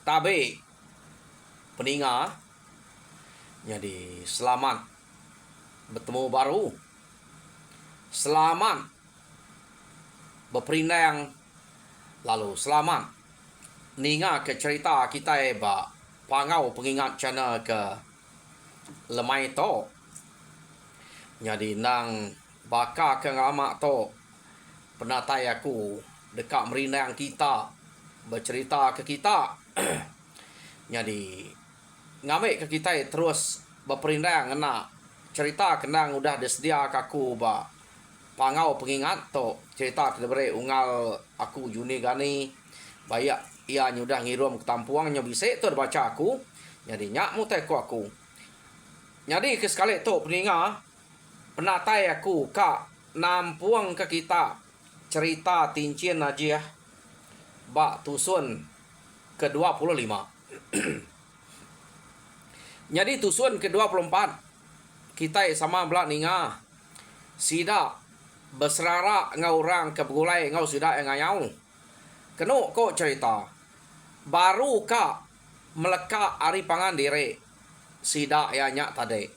tabe peninga. Jadi selamat bertemu baru. Selamat berperindang. Lalu selamat ninga ke cerita kita ba pangau pengingat channel ke lemai to. Jadi nang baka ke ngalamak to penatai aku dekat merindang kita bercerita ke kita. Jadi ngambil ke kita terus berperindang kena cerita kenang udah disedia aku ba pangau pengingat to cerita kedebere ungal aku Juni gani bayak ia nyudah ngirum ke tampuangnya bisa tu baca aku. Jadi nyak muteko aku. Jadi ke sekali tu peninga penatai aku kak nampuang ke kita cerita tincin aja bak tusun ke-25. Jadi tusun ke-24 kita sama belak ninga sida berserara ngau orang ke begulai ngau sida ngayau. Kenu ko cerita baru ka meleka ari pangan dire sida ya nyak tade.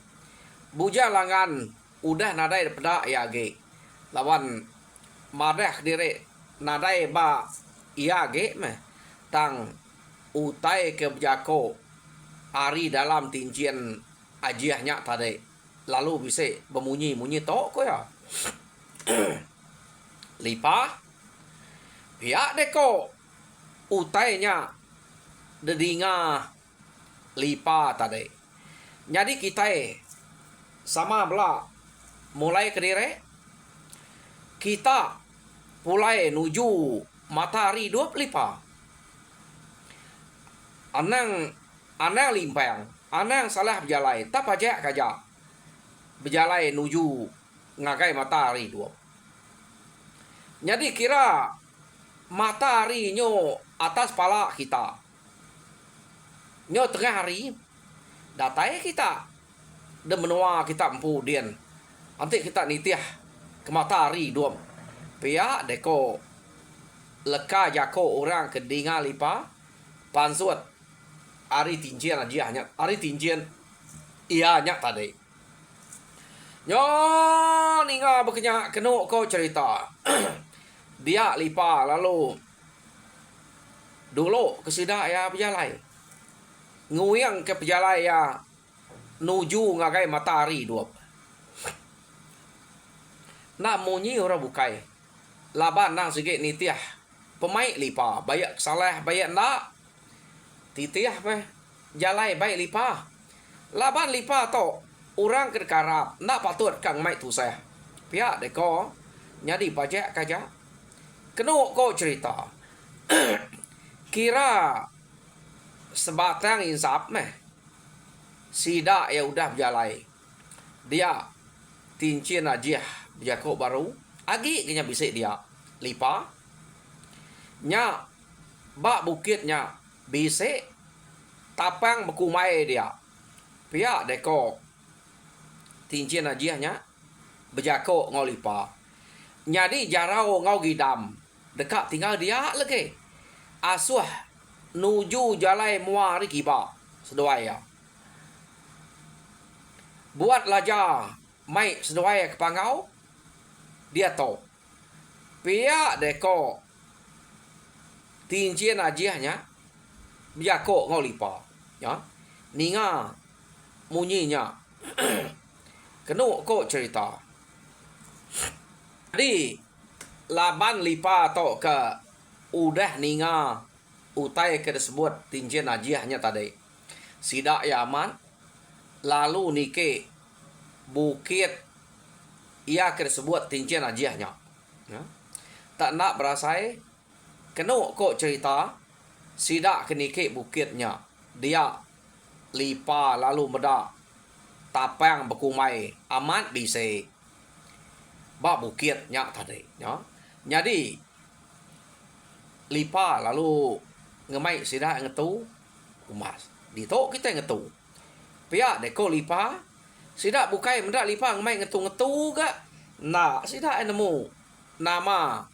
Buja langan udah nadai pada ya ge. Lawan madah dire nadai ba iya ge meh tang utai ke bejako ari dalam tincian ajiahnya tadi lalu bisa bermunyi-munyi tok ko ya. Lipa pihak deko utainya dedinga lipa tadi. Jadi kita sama bela mulai ke dire kita mulai nuju matahari 2 lipa. Anang limpang, anang salah berjalai, tak pajak kaja. Berjalai nuju ngagai matahari 2. Jadi kira matahari nyo atas pala kita. Nyo tengah hari datai kita. Dan menua kita empu dian. Nanti kita nitiah ke matahari 2. Pihak deko leka jako orang kedinga lipa pansuat ari tincian aja hanya ari tincian iya nyak tadi. Nyo ninga bekenya kenu ko cerita. Dia lipa lalu dulu kesida ya berjalai. Nguyang ke berjalai ya nuju ngagai matahari 2. Nak munyi orang bukai. Laban nang sikit nitiah pemaik lipa bayak salah bayak nak titiah pe jalai baik lipa laban lipa to orang kerkarap nak patut kang mai tu saya pihak deko nyadi pajak kaja kenu ko cerita. Kira sebatang insap meh sida ya udah berjalai dia tincin aja berjako baru agi kenya bisik dia lipa nya bak bukitnya bisik tapang bekumai dia pihak deko tincin ajiahnya berjako ngau lipa. Jadi jarau ngau gidam dekat tinggal dia lagi asuh nuju jalai muari kiba sedoaya buat laja mai sedoaya ke pangau dia tahu pihak deko tincian ajiahnya biako ngau lipa ya ninga munyinya. Kenu ko cerita. Jadi laban lipa to ke udah ninga utai ke disebut tincian ajiahnya tadi sidak yaman lalu nike bukit ia disebut tincian ajiahnya ya. Tak nak berasai kenu ko cerita sidak kenike bukitnya dia lipa lalu meda tapang bekumai amat bisa ba bukitnya tadi ya. Jadi lipa lalu ngemai sidak ngetu umas di to kita ngetu pihak deko lipa sidak bukai meda lipa ngemai ngetu ga nak sidak nemu nama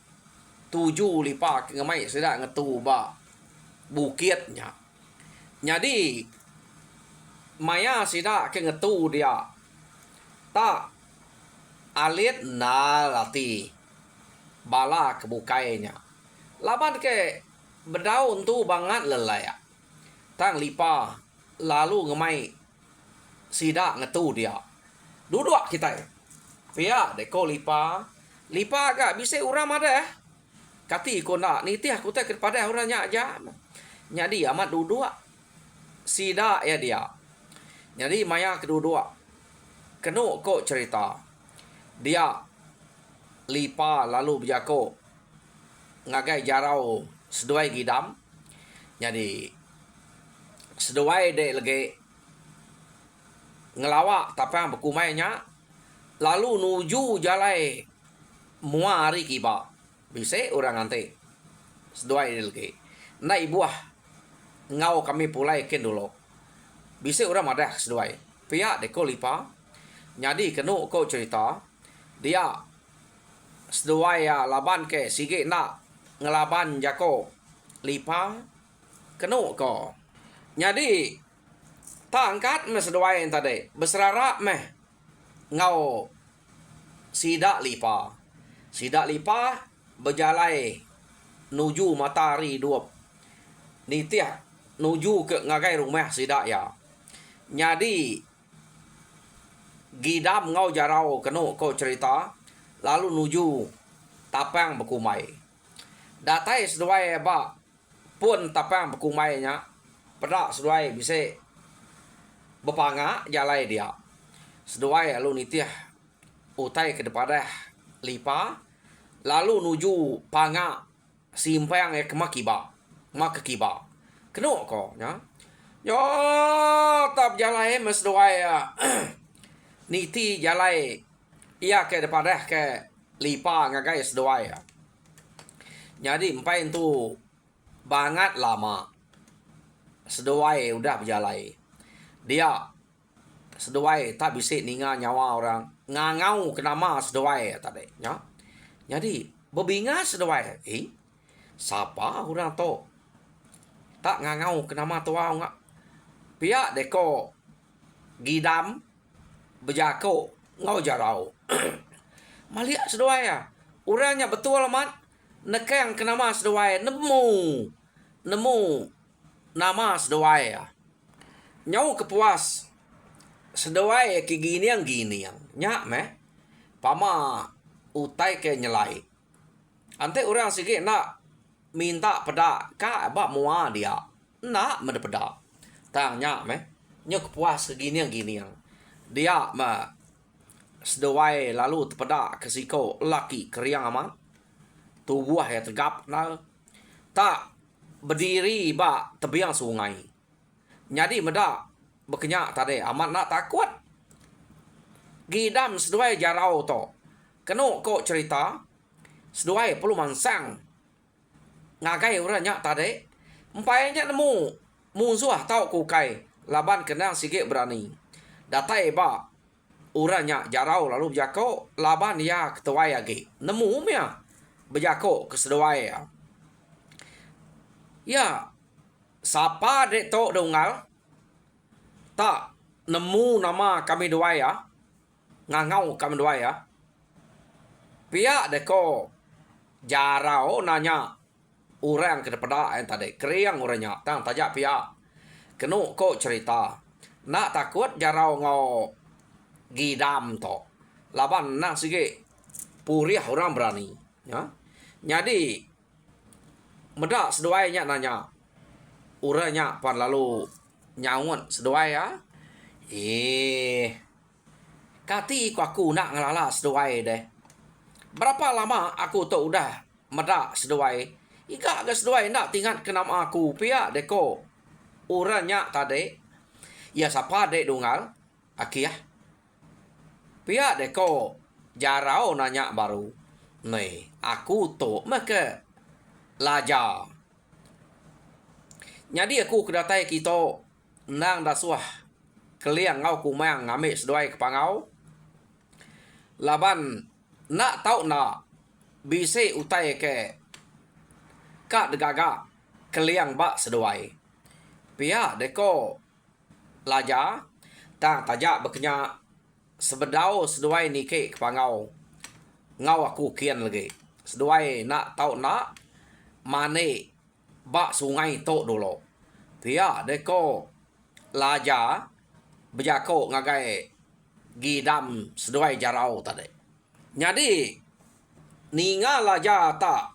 7 lipa ngemai sidak ngetu ba bukitnya Jadi maya sida ke ngetu dia tak alit na lati bala kebukainya. Laban ke berdaun tu banget lelaya. Tang lipa lalu ngemai sida ngetu dia. Duduk kita. Pia deko lipa. Lipa agak bisa uram ada. Kati ko nak nitih aku tak kepada orangnya aja. Jadi amat duduk. Sida ya dia. Jadi maya kedua. Kenu ko cerita. Dia lipa lalu berjako ngagai jarau seduai gidam. Jadi seduai dek lagi ngelawak tapang berkumainya lalu nuju jalai muari kiba. Bisa orang nanti seduai dek lagi. Nai buah ngau kami pulai ken dulu. Bisa orang ada seduai. Pihak deko lipa. Jadi kenu ko cerita dia seduai ya laban ke sige nak ngelaban jako lipa kenu ko. Jadi tak angkat me seduai yang tadi beserara meh ngau sidak lipa. Sidak lipa berjalai nuju matahari duap. Nitiah nuju ke ngagai rumah sidak ya. Jadi gidam ngau jarau kenu ko cerita lalu nuju tapang berkumai. Datai seduai ba pun tapang berkumainya pedak seduai bisa berpanga jalai dia. Seduai lalu nitiah utai ke depan lipa lalu nuju panga simpang ke makiba. Makiba. Kenu ko ya. Yo tap jalai mes seduai niti jalai ia ke depan ke lipa ngagai seduai. Jadi empai itu banget lama seduai udah berjalai. Dia seduai tak bisa ninga nyawa orang ngangau kenama seduai tadi ya. Jadi bebinga seduai siapa orang tu tak ngangau kenama tua ngak pihak deko gidam berjako ngau jarau. Maliak seduai ya. Urangnya betul amat nekeng kenama seduai nemu nama seduai ya. Nyau kepuas seduai ke giniang nyak meh pama utai ke nyelai. Ante orang sige nak minta pedak ka ba mua dia. Nak mede pedak. Tang nyak meh nyok kepuas ke giniang. Dia ma seduai lalu terpedak ke siko laki keriang amat. Tubuh ya tegap na tak berdiri ba tebiang sungai. Jadi meda berkenyak tadi amat nak takut. Gidam seduai jarau to. Kenu ko cerita seduai perlu mansang. Ngagai orangnya tadi. Empainya nemu musuh tau kukai. Laban kena sikit berani. Datai ba orangnya jarau lalu berjako. Laban ya ketuai lagi. Nemu ya berjako ke seduai ya. Ya, siapa dek tok dongal tak nemu nama kami dua ya. Ngangau kami dua ya. Pihak deko jarau nanya orang ke depan yang tadi. Keriang orangnya. Tang tajak pihak. Kenu kok cerita. Nak takut jarau ngau gidam to. Laban nak sige puriah orang berani. Ya. Jadi medak seduainya nanya. Uranya pan lalu nyawon seduai ya. Kati aku nak ngelala seduai deh. Berapa lama aku tu udah medak seduai. Ika ke seduai nak tinggal ke nama aku. Pihak deko. Uranya tadi. Ya siapa dek dungal. Aki ya. Pihak deko. Jarau nanya baru. Nih, aku tu maka lajar. Jadi aku kedatai kita nang dasuah keliang ngau kumang ngambil seduai ke pangau. Laban nak tahu nak bisa utai ke kak degaga keliang bak seduai. Pihak deko laja ta tajak berkenya sebedau seduai nike kepangau ngau aku kian lagi seduai nak tahu nak mane bak sungai tok dulu pihak deko laja berjako ngagai gidam seduai jarau tadi jadi ninga laja tak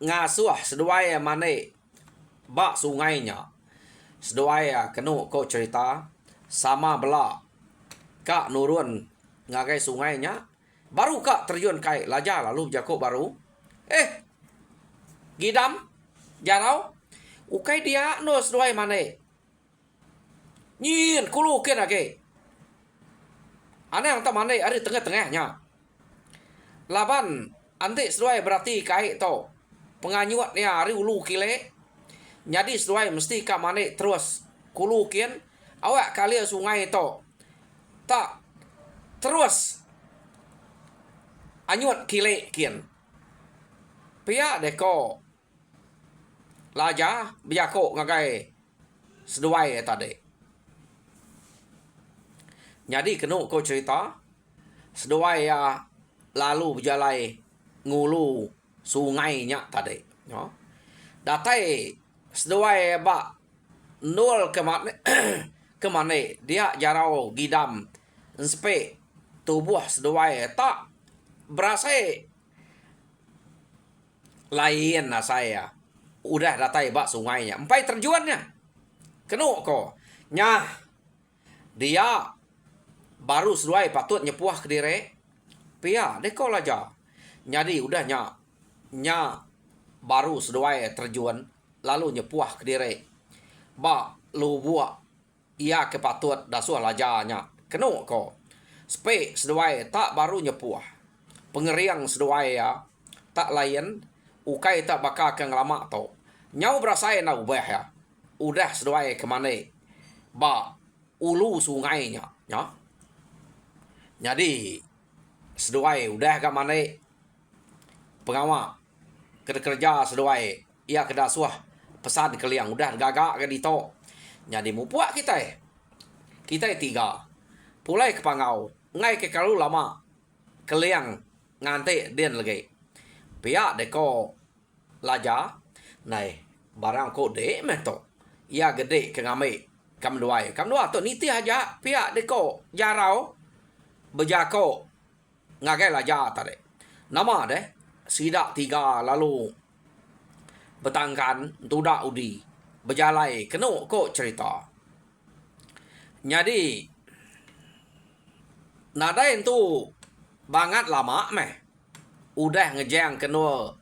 ngasuh seduai mane bak sungainya seduai kenu ko cerita sama bela kak nurun ngagai sungainya baru kak terjun kai laja lalu jako baru gidam jarau ukai dia no seduai mane nyin kulu ken age ane yang tak mane ada tengah-tengahnya laban antik seduai berarti kai to penganyuatnya hari ulu kile jadi seduai mesti kak mane terus kulu kian awak kali sungai to tak terus anyuat kile kian pihak deko laja biako ngagai seduai tadi jadi kenu ko cerita seduai lalu berjalai ngulu sungainya tadi no datai seduai ba nol kemana dia jarau gidam sepe tubuh seduai tak berasa lain saya udah datai bak sungainya empai terjuannya kenu ko nyah dia baru seduai patut nyepuah ke diri pia deko laja jadi udah nya baru seduai terjun lalu nyepuah ke diri ba lu buat ia kepatut dasuh lajanya kenu ko spe seduai tak baru nyepuah pengeriang seduai tak lain ukai tak bakal ke ngelama to nyau berasa na ubah udah seduai kemana ba ulu sungainya ya jadi seduai udah ke mana pengawal kerja seduai ia kedasuh pesan keliang udah gagak ke dito jadi mupuak kita tiga pulai ke pangau ngai ke kalu lama keliang ngante den lagi pihak deko laja nai barang ko de meto ia gede ke ngame kam duai to niti aja pihak deko jarau bejako ngagai laja tadi nama deh sidak tiga lalu betangkan tudak udi berjalai kenu ko cerita jadi nada itu banget lama udah ngejeng kenu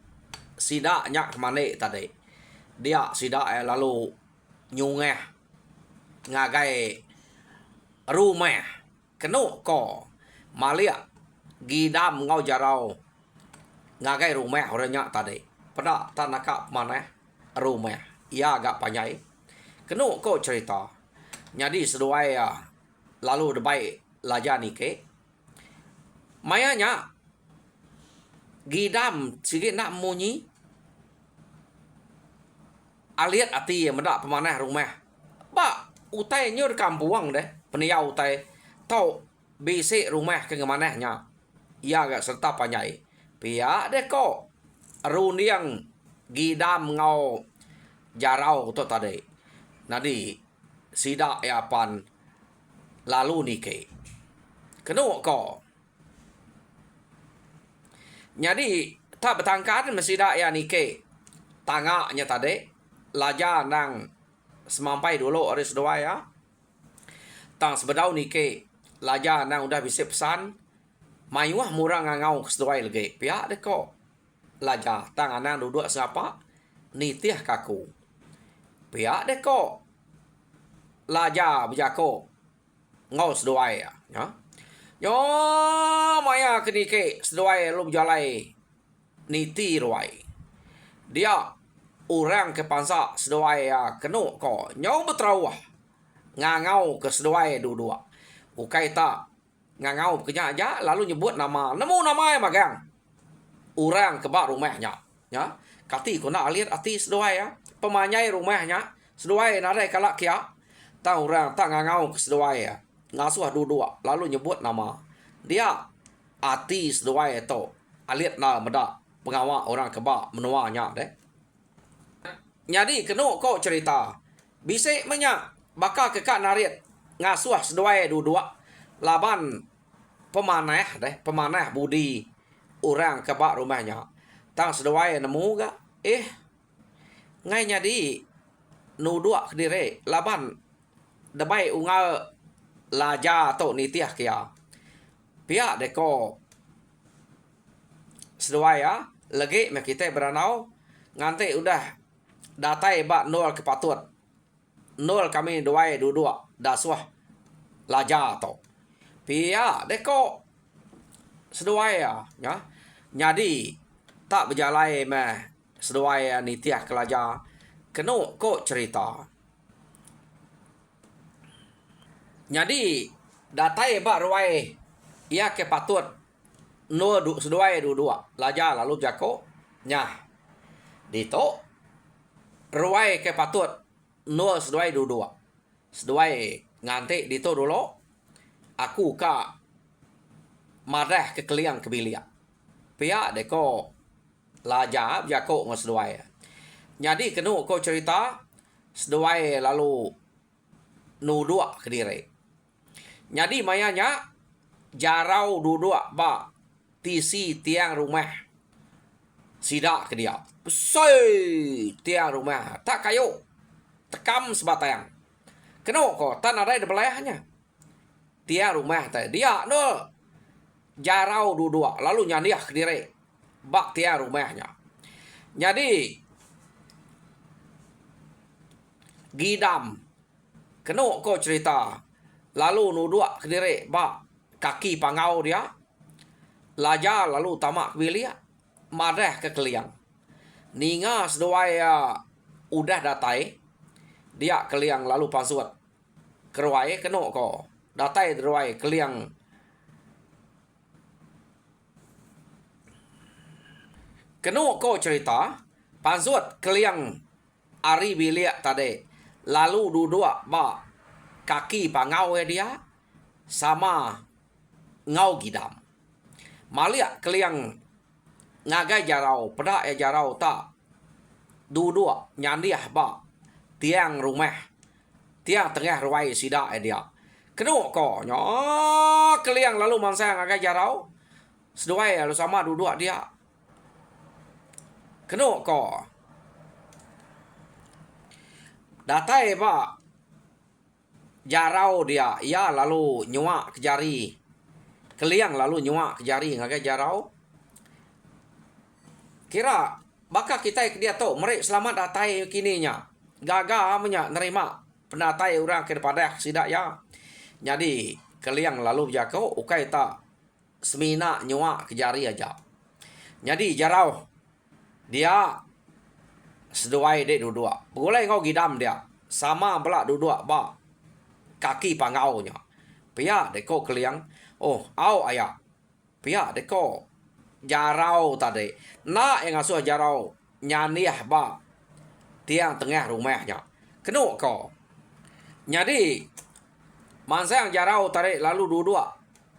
sidaknya kemana tadi dia sidak lalu nyungeh ngagai rumah kenu ko malia gidam ngau jarau ngagai rumah orangnya tadi pada tanaka mana rumah ia agak panjang kenu ko cerita jadi seduai lalu debai lajani ke mayanya gidam sikit nak munyi aliat ati mendak pemanah rumah ba utai nyur kampuang deh peniau utai tau bisi rumah ke manahnya ia agak serta panjang pihak deh ko runiang gidam ngau jarau tu tadi nadi sidak pan lalu nike kenu ko jadi tak bertangkat mesidak nike tangaknya tadi laja nang semampai dulu aris doa tang sebedau nike laja nang udah bisa pesan mayuah murang ngau keseduai lagi pihak deko laja tang anang duduk siapa nitiah kaku pihak deko laja berjako ngau seduai ya yo maya kenike seduai lu berjalai niti ruai dia orang ke pansa seduai kenu ko nyau betrawah ngangau ke seduai dua-dua ukai tak ngangau kenya aja lalu nyebut nama nemu nama magang orang ke bak rumahnya ya kati ko nak lihat ati seduai pemanyai rumahnya Seduai nadai kalak kia. Tang orang tak ngangau ke seduai ya. Ngasuh dua-dua. Lalu nyebut nama. Dia arti seduai itu. Alit na medak. Pengawak orang kebak menuanya deh. Jadi kena kau cerita. Bisik banyak. Bakal kekak narit. Ngasuh seduai dua-dua. Laban pemanah deh. Pemanah budi. Orang kebak rumahnya. Tang seduai nemu gak. Ngay jadi. Nudua kediri. Laban. Debai ungal. Laja atau nitiah kia. Pihak deko. Seduai ya. Lagi kita beranau. Nganti udah. Datai bak nol kepatut. Nol kami duai dua-dua. Dasuah. Laja atau. Pihak deko. Seduai ya. Jadi. Tak berjalai meh. Seduai nitiah ke laja. Kena kok cerita. Jadi. Datai bak ruai. Ia kepatut. Nol seduai dua-dua. Laja lalu jako. Nyah. Dito. Ruai kepatut. Nol seduai dua-dua. Seduai nganti dito dulu. Aku ka. Marah ke keliang kebilia. Pihak deko. Laja jako ngon seduai. Jadi kena kau cerita. Seduai lalu. Nudua ke diri. Jadi mayanya. Jarau duduk ba tisi tiang rumah. Sidak ke dia. Besai tiang rumah. Tak kayu. Tekam sebatang. Kenapa kau? Tak ada di belahnya. Tiang rumah tadi. Dia no. Jarau duduk. Lalu nyandiah ke diri. Bak tiang rumahnya. Jadi. Gidam. Kenapa kau cerita. Lalu nuduk ke diri. Bak. Kaki pangau dia. Laja lalu tamak bilia. Madah ke keliang. Ninga seduai udah datai. Dia keliang lalu pasuat. Keruai kena ko. Datai deruai keliang. Kena ko cerita. Pasuat keliang. Ari bilia tadi. Lalu duduk ba. Kaki pangau dia. Sama. Ngau gidam. Malia keliang ngagai jarau. Pedak jarau tak. Duduk nyandiah ba. Tiang rumah. Tiang tengah ruai sidak dia. Kenapa kau? Keliang lalu mangsa ngagai jarau. Seduai lalu sama duduk dia. Kenapa kau? Datai ba. Jarau dia. Ia lalu nyuak ke jari. Keliang lalu nyuak ke jari ngagai jarau. Kira bakal kita dia tahu mereka selamat datai kininya. Gagal punya nerima pendatai orang ke depan sidak ya. Jadi keliang lalu jako ukai tak semina nyuak ke jari aja. Jadi jarau dia seduai dek duduk. Boleh kau gidam dia. Sama belak duduk ba kaki pangaunya. Pihak deko keliang. Oh, au ayah. Pihak deko jarau tadi. Nak yang asuh jarau nyaniah ba tiang tengah rumahnya. Kenapa kau? Jadi masa yang jarau tarik lalu duduk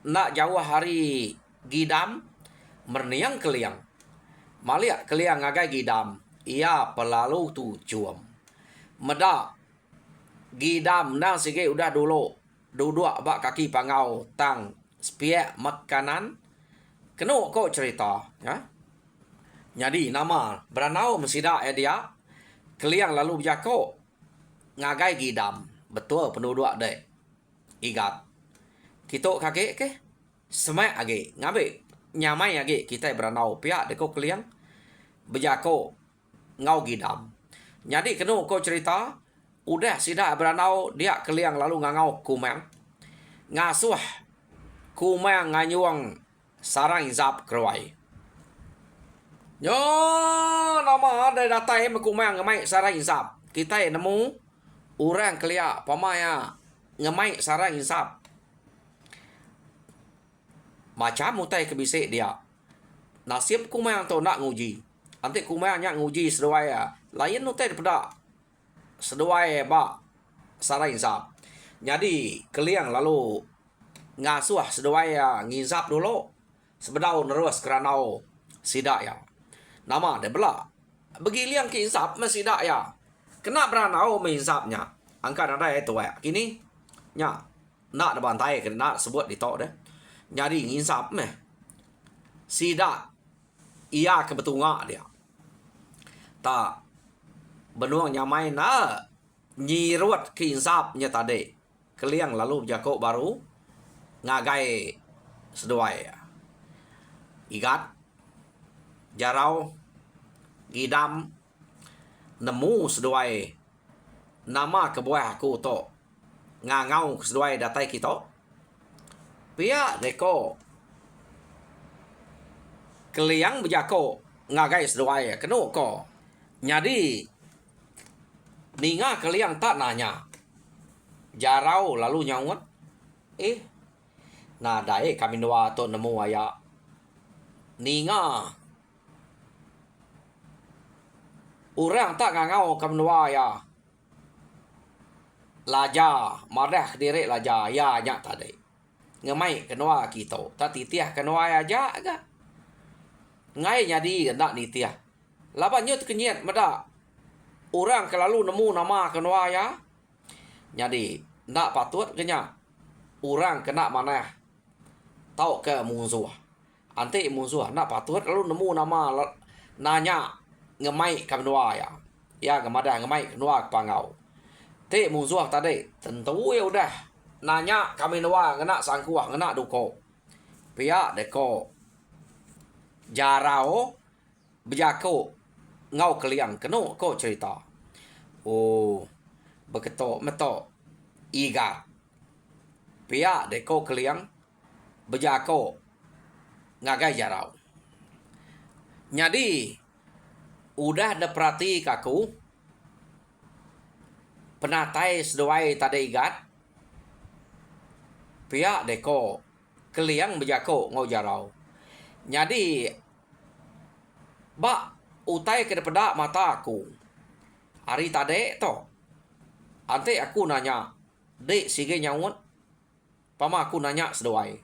nak jauh hari gidam merniang keliang. Malia keliang ngagai gidam. Ia pelalu tu cuam. Meda gidam nang sige udah dulu duduk bak kaki pangau tang spiak makanan. Kenapa kau cerita? Ya? Jadi nama beranau mesidak dia. Keliang lalu berjako. Ngagai gidam. Betul penduduk dek. Igat. Kita kakek ke? Semak lagi. Ngabe nyamai lagi kita beranau. Pihak deko keliang. Berjako. Ngau gidam. Jadi kenapa kau cerita? Udah sidak beranau. Dia keliang lalu ngangau kumang. Ngasuh. Kumang nganyuang sarang zap keruai. Yo, nama ada datai mekumang ngemai sarang zap. Kita nemu orang kelia pamaya ngemai sarang zap. Macam mutai kebisik dia. Nasib kumang tu nak nguji. Nanti kumang nak nguji seduai lain mutai daripada seduai ba sarai insap. Jadi keliang lalu ngasuh seduai nginsap dulu. Sebedau nerus keranau sidak ya. Nama dia bela. Bagi liang ke insap mesidak ya. Kena beranau menginsapnya. Angkat ada itu ya. Kini nya nak ada bantai kena sebut di tok deh. Jadi nginsap meh. Sidak ia kebetunga dia. Tak benuang nyamai na nyirut ke insapnya tadi. Keliang lalu jakok baru ngagai seduai ya. Igat, jarau, gidam, nemu seduai nama kebuah aku to ngangau seduai datai kita. Pia deko keliang berjako ngagai seduai kenu ko. Jadi ninga keliang tak nanya. Jarau lalu nyawat. Nah dae kami dua to nemu ayak. Ninga orang tak ngangau kamnua ya laja marah diri laja ya nyak tadi ngemai kenua kita tak titiah kenua aja aga ngai jadi nak nitiah laban nyut kenyet meda orang kelalu nemu nama kenua ya jadi nak patut kenya orang kena mana tau ke musuh ante musuh nak patut lalu nemu nama nanya ngemai kamnua ya. Ya gemada ngemai kenua pangau. Te musuh tadi tentu ya udah nanya kami nua ngena sangkuah ngena duko. Pia deko jarao bejako ngau keliang kenu ko cerita. Oh beketo meto iga. Pia deko keliang bejako ngagai jarau. Jadi udah ada perhati kaku penatai seduai tadi igat. Pia deko keliang bejako ngau jarau. Jadi ba utai ke depada mata aku. Hari tadi to. Ante aku nanya, "Dek sige nyawut." Pama aku nanya seduai.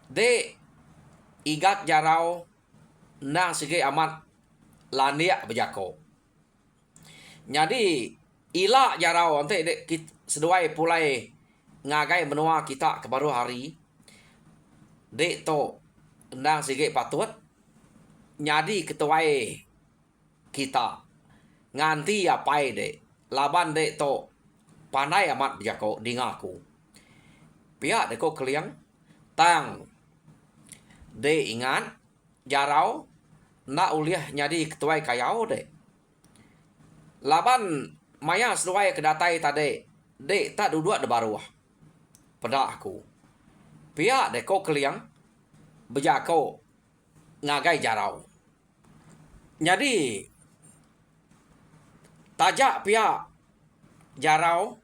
"Dek igat jarau nang sige amat laniak bejako." Jadi ila jarau ante dek seduai pulai ngagai menua kita ke baru hari. Dek to nang sige patut nyadi ketuai kita nganti apai dek laban dek to pandai amat bejako dingaku. Pihak deko keliang tang de ingat jarau nak uliah nyadi ketuai kayau de. Laban maya seduai kedatai tadi de tak duduk de baruah. Pada aku. Pihak deko keliang bejako ngagai jarau. Jadi tajak pihak jarau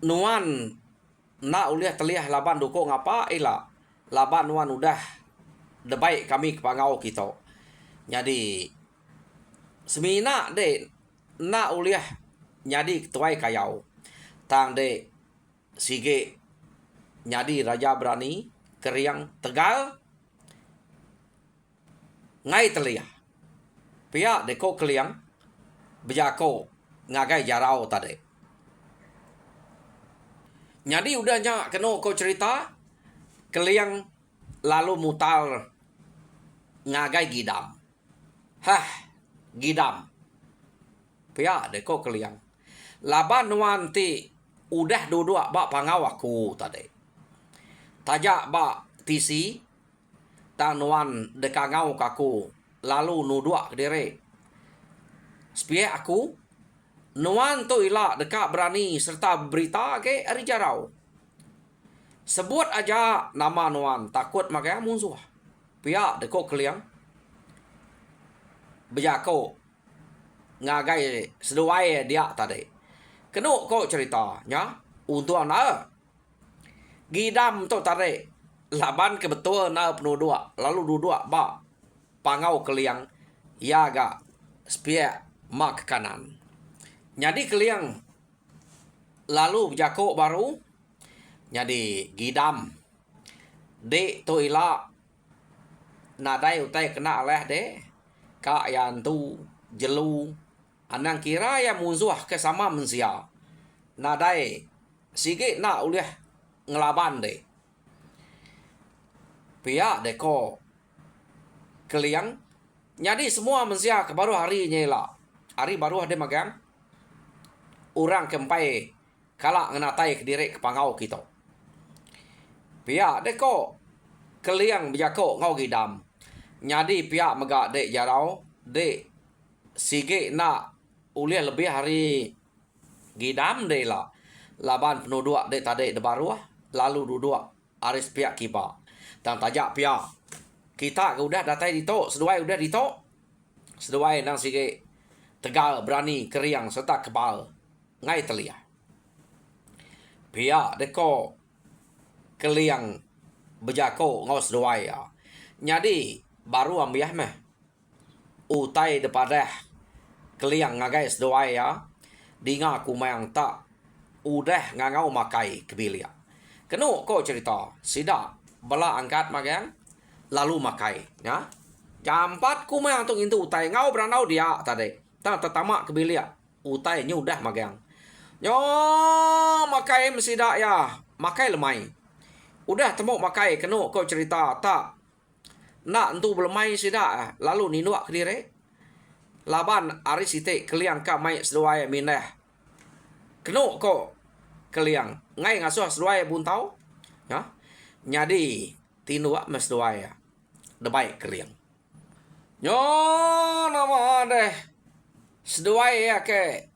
nuan nak uliah teliah laban duko ngapa ila laban nuan udah debaik kami kepangau kita. Jadi semina de nak uliah nyadi ketuai kayau tang de sige nyadi raja berani keriang tegal ngai teliah. Pihak deko keliang bejako ngagai jarau tadi. Jadi udahnya kena kau cerita keliang lalu mutal ngagai gidam. Gidam. Pihak deko keliang. Laban nuan ti udah duduk bak pangau aku tadi. Tajak bak tisi tang nuan dekangau kaku lalu nuduk diri. Sepia aku nuan tu ila dekat berani serta berita ke hari jarau. Sebut aja nama nuan takut makanya musuh. Pihak deko keliang bejako ngagai seduai dia tadi. Kenu kau ceritanya untuk anak gidam tu tadi laban kebetul na penuduk lalu duduk ba pangau keliang ya ga spia mak ke kanan. Jadi keliang lalu jakok baru. Jadi gidam. Dek tu ila nadai utai kena leh de. Kak yang tu jelu. Anang kira yang musuh ke sama mensia. Nadai sikit nak uliah ngelaban de. Pihak de ko keliang. Jadi semua mensia ke baru hari nyela. Hari baru ada magang. Orang kempai kalak ngenatai ke diri ke pangau kita. Pihak de ko keliang berjakok ngau gidam. Jadi pihak megak dek jarau. Dek sikit nak uliah lebih hari gidam de lah. Laban penuduk dek tadi de baru. Lalu duduk aris pihak kipa. Dan tajak pihak. Kita udah datai ditok. Seduai udah ditok. Seduai nang sikit tegal berani keriang serta kebal. Ngai telia. Pihak deko keliang berjako ngau seduai ya. Jadi baru ambiah meh. Utai depadah keliang ngagai seduai ya. Dinga kumayang tak. Udah ngangau makai kebilia. Kenu ko cerita. Sida bela angkat magang. Lalu makai. Ya. Jam 4 kumayang tu itu utai. Ngau beranau dia tadi. Tak tertamak kebilia. Utai nyudah magang. Yo makai mesti dak ya. Makai lemai. Udah temu makai kenu kau cerita tak. Nak entu belemai sidak. Lalu ninuak ke diri. Laban ari sitik keliang ka mai seduai minah. Kenu kau keliang. Ngai ngasuh seduai buntau. Ya. Jadi tinuak mas seduai ya. Debai keliang. Yo nama deh. Seduai ya ke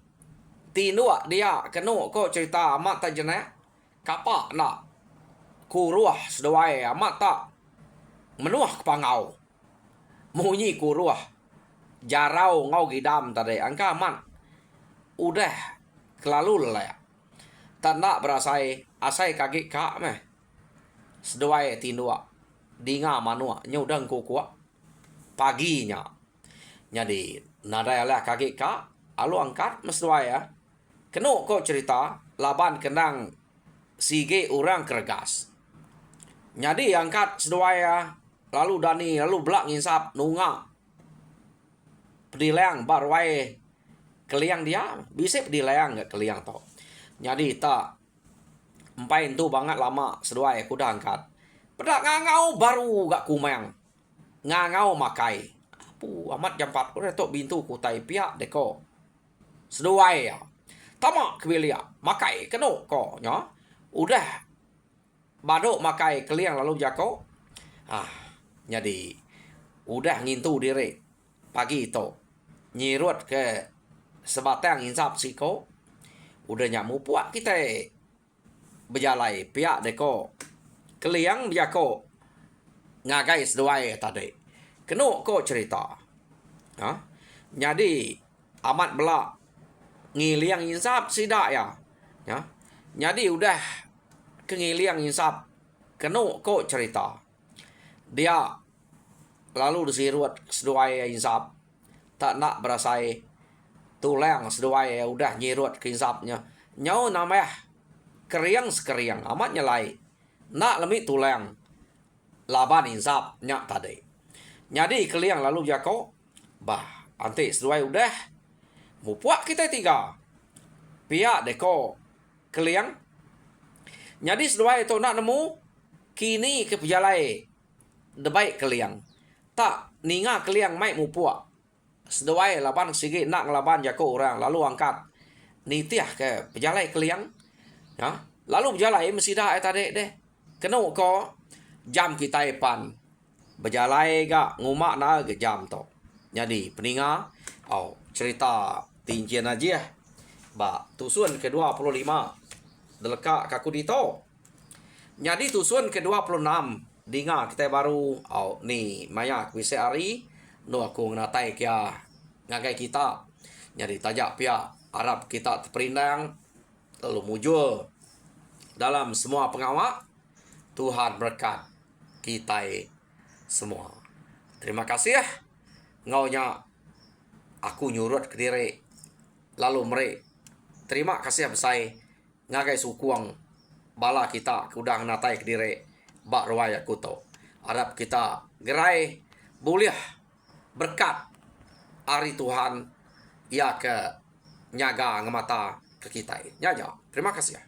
tinuak dia kenu ko cerita amat tak jenak. Kapak nak kuruah seduai amat tak menuah ke pangau. Munyi kuruah. Jarau ngau gidam tadi. Angka amat. Udah kelalu lah. Tak nak berasai. Asai kaki kak meh. Seduai tinuak. Dinga manua. Nyudang kukuak. Paginya. Jadi nadai lah kaki kak. Alu angkat mesduai ya. Kenu kau cerita. Laban kenang sige orang kergas. Jadi angkat seduai ya. Lalu dani. Lalu belak nginsap. Nunga. Pedileang barwai. Keliang dia. Bisa pedileang ke keliang to. Jadi tak. Empai tu banget lama. Seduai kuda angkat. Pedak ngangau baru gak kumang. Ngangau makai. Apu amat jam 4. Udah tok bintu kutai pihak deko. Seduai ya. Tamak kebilia. Makai kenu ko. Ya. Udah. Baduk makai keliang lalu jako. Jadi. Udah ngintu diri. Pagi itu. Nyirut ke sebatang insap siko. Udah nyamu puak kita. Berjalai pihak deko. Keliang jako. Ngagai seduai tadi. Kenu ko cerita. Ha? Jadi amat belak ngiliang insap sidak ya. Ya. Jadi udah kengiliang insap. Kenu ko cerita. Dia lalu disirut seduai insap. Tak nak berasai tulang seduai udah nyirut ke insapnya. Nyau namanya keriang sekeriang amat nyelai. Nak lemit tulang. Laban insap nyak tadi. Jadi keliang lalu jako. Bah, antik seduai udah. Mupuak kita 3. Pihak deko keliang. Jadi seduai itu nak nemu. Kini ke pejalai. Debaik keliang. Tak, ninga keliang mai mupuak. Seduai laban sikit nak ngelaban jako orang. Lalu angkat. Nitiah ke pejalai keliang. Ya. Lalu pejalai mesti dah tadi deh. Kenu ko. Jam kita epan. Berjalai gak ngumak na ke jam tu. Jadi peninga. Cerita tincian aja. Tusun ke-25. Delekak kaku dito. Jadi tusun ke-26. Dinga kita baru. Ni maya kuisi hari. No aku ngatai kia. Ngagai kita. Jadi tajak pihak. Harap kita terperindang. Lalu mujur. Dalam semua pengawak. Tuhan berkat kita semua. Terima kasih ya. Ngaunya aku nyurut ke diri lalu mereka terima kasih besai ngagai sukuang bala kita kudang natai ke diri bak ruaya kuto. Harap kita gerai boleh berkat hari Tuhan ia ke nyaga ngemata ke kita. Nyaja. Terima kasih.